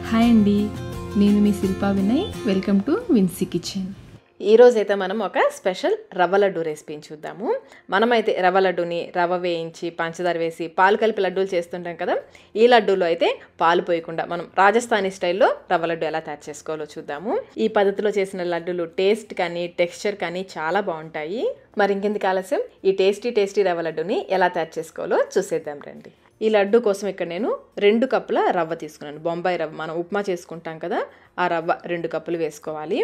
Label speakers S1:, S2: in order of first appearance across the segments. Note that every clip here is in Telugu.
S1: హాయ్ అండి, నేను మీ Shilpa Vinay. Welcome to Vinci kitchen.
S2: ఈరోజైతే మనం ఒక స్పెషల్ రవ్వ లడ్డు రెసిపీని చూద్దాము. మనమైతే రవ్వ లడ్డుని రవ్వ వేయించి పంచదార వేసి పాలు కలిపి లడ్డూలు చేస్తుంటాం కదా. ఈ లడ్డూలో అయితే పాలు పోయకుండా మనం రాజస్థానీ స్టైల్లో రవ్వ లడ్డు ఎలా తయారు చేసుకోవాలో చూద్దాము. ఈ పద్ధతిలో చేసిన లడ్డూలు టేస్ట్ కానీ టెక్స్చర్ కానీ చాలా బాగుంటాయి. మరి ఇంకెందుకు ఆలస్యం, ఈ టేస్టీ రవ్వ లడ్డుని ఎలా తయారు చేసుకోవాలో చూసేద్దాం రండి. ఈ లడ్డు కోసం ఇక్కడ నేను 2 కప్పుల రవ్వ తీసుకున్నాను. బొంబాయి రవ్వ, మనం ఉప్మా చేసుకుంటాం కదా, ఆ రవ్వ 2 కప్పులు వేసుకోవాలి.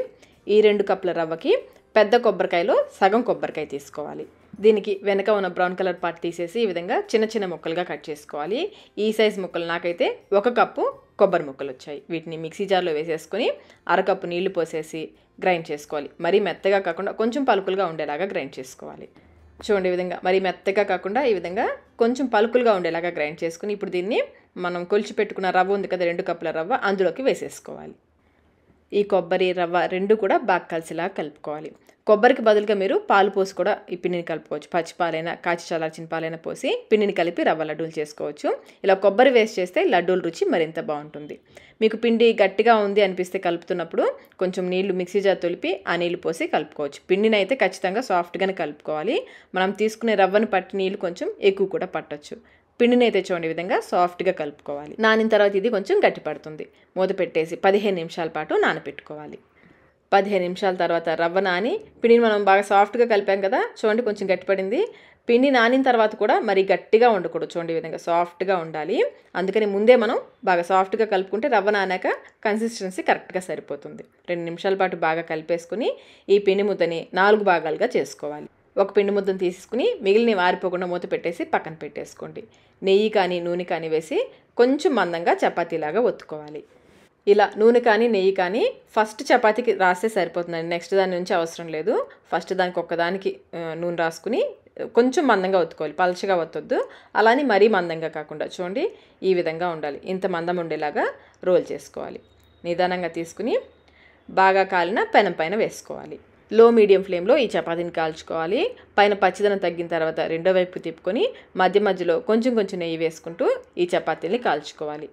S2: ఈ 2 కప్పుల రవ్వకి పెద్ద కొబ్బరికాయలో సగం కొబ్బరికాయ తీసుకోవాలి. దీనికి వెనక ఉన్న బ్రౌన్ కలర్ పార్ట్ తీసేసి ఈ విధంగా చిన్న ముక్కలుగా కట్ చేసుకోవాలి. ఈ సైజ్ ముక్కలు నాకైతే 1 కప్పు కొబ్బరి ముక్కలు వచ్చాయి. వీటిని మిక్సీ జార్లో వేసేసుకొని అరకప్పు నీళ్లు పోసేసి గ్రైండ్ చేసుకోవాలి. మరీ మెత్తగా కాకుండా కొంచెం పలుకులుగా ఉండేలాగా గ్రైండ్ చేసుకోవాలి. చూడండి, ఈ విధంగా మరీ మెత్తగా కాకుండా ఈ విధంగా కొంచెం పలుకులుగా ఉండేలాగా గ్రైండ్ చేసుకుని ఇప్పుడు దీన్ని మనం కొలిచి పెట్టుకున్న రవ్వ ఉంది కదా, 2 కప్పుల రవ్వ, అందులోకి వేసేసుకోవాలి. ఈ కొబ్బరి రవ్వ 2 కూడా బాగా కలిసిలా కలుపుకోవాలి. కొబ్బరికి బదులుగా మీరు పాలు పోసి కూడా ఈ పిండిని కలుపుకోవచ్చు. పచ్చి పాలైనా కాచి చల్లార్చిన పాలైనా పోసి పిండిని కలిపి రవ్వ లడ్డూలు చేసుకోవచ్చు. ఇలా కొబ్బరి వేస్ట్ చేస్తే లడ్డూల రుచి మరింత బాగుంటుంది. మీకు పిండి గట్టిగా ఉంది అనిపిస్తే కలుపుతున్నప్పుడు కొంచెం నీళ్లు మిక్సీ జార్ తొలిపి ఆ నీళ్లు పోసి కలుపుకోవచ్చు. పిండిని అయితే ఖచ్చితంగా సాఫ్ట్గానే కలుపుకోవాలి. మనం తీసుకునే రవ్వను పట్టి నీళ్లు కొంచెం ఎక్కువ కూడా పట్టొచ్చు. పిండిని అయితే చూడండి ఈ విధంగా సాఫ్ట్గా కలుపుకోవాలి. నానిన తర్వాత ఇది కొంచెం గట్టి పడుతుంది. మూత పెట్టేసి 15 నిమిషాల పాటు నానబెట్టుకోవాలి. 15 నిమిషాల తర్వాత రవ్వ నాని పిండిని మనం బాగా సాఫ్ట్గా కలిపాం కదా, చూడండి కొంచెం గట్టిపడింది. పిండి నానిన తర్వాత కూడా మరీ గట్టిగా ఉండకూడదు, చూడండి ఈ విధంగా సాఫ్ట్గా ఉండాలి. అందుకని ముందే మనం బాగా సాఫ్ట్గా కలుపుకుంటే రవ్వ నానాక కన్సిస్టెన్సీ కరెక్ట్గా సరిపోతుంది. 2 నిమిషాల పాటు బాగా కలిపేసుకుని ఈ పిండి ముద్దని 4 భాగాలుగా చేసుకోవాలి. ఒక పిండి ముద్దను తీసుకుని మిగిలిన ఆరిపోకుండా మూత పెట్టేసి పక్కన పెట్టేసుకోండి. నెయ్యి కానీ నూనె కానీ వేసి కొంచెం మందంగా చపాతీలాగా ఒత్తుకోవాలి. ఇలా నూనె కానీ నెయ్యి కానీ ఫస్ట్ చపాతీకి రాస్తే సరిపోతుందండి. నెక్స్ట్ దాని నుంచి అవసరం లేదు. ఫస్ట్ దానికి ఒక్కదానికి నూనె రాసుకుని కొంచెం మందంగా ఒత్తుకోవాలి, పలచగా ఒత్తొద్దు. అలానే మరీ మందంగా కాకుండా చూడండి ఈ విధంగా ఉండాలి. ఇంత మందం ఉండేలాగా రోల్ చేసుకోవాలి. నిదానంగా తీసుకుని బాగా కాలిన పెనం పైన వేసుకోవాలి. లో మీడియం ఫ్లేమ్లో ఈ చపాతీని కాల్చుకోవాలి. పైన పచ్చిదనం తగ్గిన తర్వాత రెండో వైపు తిప్పుకొని మధ్యలో కొంచెం నెయ్యి వేసుకుంటూ ఈ చపాతీని కాల్చుకోవాలి.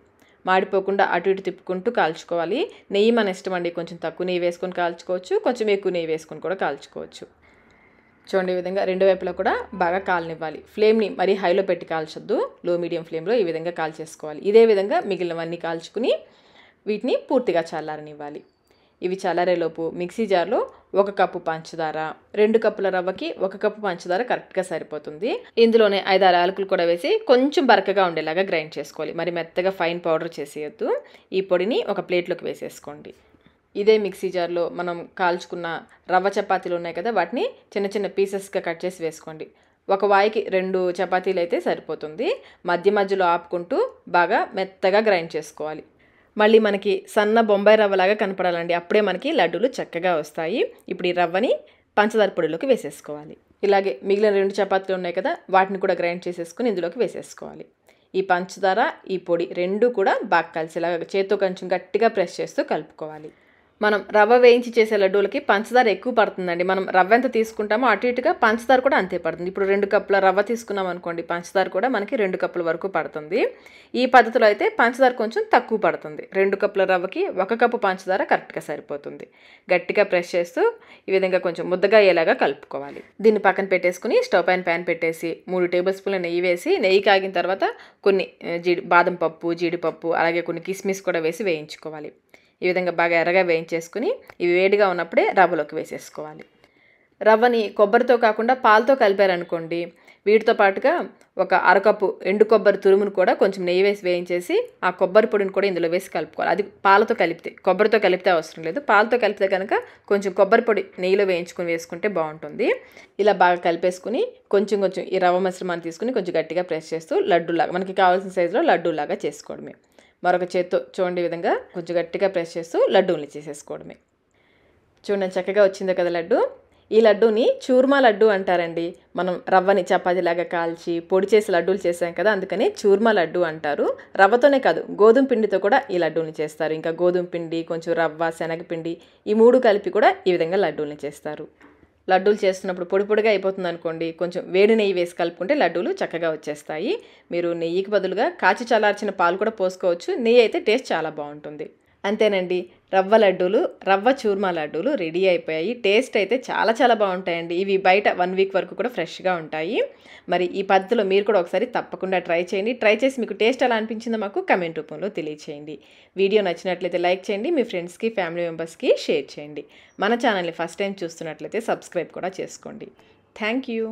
S2: మాడిపోకుండా అటు ఇటు తిప్పుకుంటూ కాల్చుకోవాలి. నెయ్యి మన ఇష్టం అండి, కొంచెం తక్కువ నెయ్యి వేసుకొని కాల్చుకోవచ్చు, కొంచెం ఎక్కువ నెయ్యి వేసుకొని కూడా కాల్చుకోవచ్చు. చూడండి ఈ విధంగా రెండు వైపులా కూడా బాగా కాలనివ్వాలి. ఫ్లేమ్ని మరీ హైలో పెట్టి కాల్చొద్దు, లో మీడియం ఫ్లేమ్లో ఈ విధంగా కాల్చేసుకోవాలి. ఇదే విధంగా మిగిలినవన్నీ కాల్చుకుని వీటిని పూర్తిగా చల్లారనివ్వాలి. ఇవి చల్లారేలోపు మిక్సీ జార్లో 1 కప్పు పంచదార, 2 కప్పుల రవ్వకి 1 కప్పు పంచదార కరెక్ట్గా సరిపోతుంది. ఇందులోనే 5-6 యాలకులు కూడా వేసి కొంచెం బరకగా ఉండేలాగా గ్రైండ్ చేసుకోవాలి. మరి మెత్తగా ఫైన్ పౌడర్ చేసేయద్దు. ఈ పొడిని ఒక ప్లేట్లోకి వేసేసుకోండి. ఇదే మిక్సీ జార్లో మనం కాల్చుకున్న రవ్వ చపాతీలు ఉన్నాయి కదా, వాటిని చిన్న పీసెస్గా కట్ చేసి వేసుకోండి. ఒక వాయికి 2 చపాతీలు అయితే సరిపోతుంది. మధ్యలో ఆపుకుంటూ బాగా మెత్తగా గ్రైండ్ చేసుకోవాలి. మళ్ళీ మనకి సన్న బొంబాయి రవ్వలాగా కనపడాలండి, అప్పుడే మనకి లడ్డూలు చక్కగా వస్తాయి. ఇప్పుడు ఈ రవ్వని పంచదార పొడిలోకి వేసేసుకోవాలి. ఇలాగే మిగిలిన 2 చపాతీలు ఉన్నాయి కదా, వాటిని కూడా గ్రైండ్ చేసేసుకుని ఇందులోకి వేసేసుకోవాలి. ఈ పంచదార ఈ పొడి 2 కూడా బాగా కలిసేలాగా చేత్తో కొంచెం గట్టిగా ప్రెస్ చేస్తూ కలుపుకోవాలి. మనం రవ్వ వేయించి చేసే లడ్డూలకి పంచదార ఎక్కువ పడుతుందండి. మనం రవ్వ ఎంత తీసుకుంటామో అటు ఇటుగా పంచదార కూడా అంతే పడుతుంది. ఇప్పుడు 2 కప్పుల రవ్వ తీసుకున్నాం అనుకోండి, పంచదార కూడా మనకి 2 కప్పుల వరకు పడుతుంది. ఈ పద్ధతిలో అయితే పంచదార కొంచెం తక్కువ పడుతుంది. 2 కప్పుల రవ్వకి 1 కప్పు పంచదార కరెక్ట్గా సరిపోతుంది. గట్టిగా ప్రెస్ చేస్తూ ఈ విధంగా కొంచెం ముద్దగా అయ్యేలాగా కలుపుకోవాలి. దీన్ని పక్కన పెట్టేసుకుని స్టవ్ పైన ప్యాన్ పెట్టేసి 3 టేబుల్ స్పూన్ల నెయ్యి వేసి, నెయ్యి కాగిన తర్వాత కొన్ని బాదం పప్పు, జీడిపప్పు, అలాగే కొన్ని కిస్మిస్ కూడా వేసి వేయించుకోవాలి. ఈ విధంగా బాగా ఎర్రగా వేయించేసుకుని ఇవి వేడిగా ఉన్నప్పుడే రవ్వలోకి వేసేసుకోవాలి. రవ్వని కొబ్బరితో కాకుండా పాలతో కలిపారనుకోండి, వీటితో పాటుగా ఒక అరకప్పు ఎండు కొబ్బరి తురుమును కూడా కొంచెం నెయ్యి వేసి వేయించేసి ఆ కొబ్బరి పొడిని కూడా ఇందులో వేసి కలుపుకోవాలి. అది పాలతో కలిపితే, కొబ్బరితో కలిపితే అవసరం లేదు. పాలతో కలిపితే కనుక కొంచెం కొబ్బరి పొడి నెయ్యిలో వేయించుకుని వేసుకుంటే బాగుంటుంది. ఇలా బాగా కలిపేసుకుని కొంచెం ఈ రవ్వ మిశ్రమాన్ని తీసుకుని కొంచెం గట్టిగా ప్రెస్ చేస్తూ లడ్డూలాగా మనకి కావాల్సిన సైజులో లడ్డూలాగా చేసుకోవడమే. మరొక చేత్తో చూడండి ఈ విధంగా కొంచెం గట్టిగా ప్రెస్ చేస్తూ లడ్డూని చేసేసుకోవడమే. చూడండి చక్కగా వచ్చిందో కదా లడ్డు. ఈ లడ్డూని చూర్మా లడ్డు అంటారండి. మనం రవ్వని చపాతీలాగా కాల్చి పొడి చేసి లడ్డూలు చేసాం కదా, అందుకని చూర్మా లడ్డు అంటారు. రవ్వతోనే కాదు, గోధుమ పిండితో కూడా ఈ లడ్డూని చేస్తారు. ఇంకా గోధుమ పిండి, కొంచెం రవ్వ, శనగపిండి, ఈ 3 కలిపి కూడా ఈ విధంగా లడ్డూని చేస్తారు. లడ్డూలు చేస్తున్నప్పుడు పొడి పొడిగా అయిపోతుంది అనుకోండి, కొంచెం వేడి నెయ్యి వేసి కలుపుకుంటే లడ్డూలు చక్కగా వచ్చేస్తాయి. మీరు నెయ్యికి బదులుగా కాచి చల్లార్చిన పాలు కూడా పోసుకోవచ్చు. నెయ్యి అయితే టేస్ట్ చాలా బాగుంటుంది. అంతేనండి, రవ్వ లడ్డూలు, రవ్వ చూర్మా లడ్డూలు రెడీ అయిపోయాయి. టేస్ట్ అయితే చాలా చాలా బాగుంటాయండి. ఇవి బయట 1 వీక్ వరకు కూడా ఫ్రెష్గా ఉంటాయి. మరి ఈ పద్ధతిలో మీరు కూడా ఒకసారి తప్పకుండా ట్రై చేయండి. ట్రై చేసి మీకు టేస్ట్ ఎలా అనిపించిందో మాకు కమెంట్ రూపంలో తెలియచేయండి. వీడియో నచ్చినట్లయితే లైక్ చేయండి, మీ ఫ్రెండ్స్కి ఫ్యామిలీ మెంబర్స్కి షేర్ చేయండి. మన ఛానల్ని ఫస్ట్ టైం చూస్తున్నట్లయితే సబ్స్క్రైబ్ కూడా చేసుకోండి. Thank you.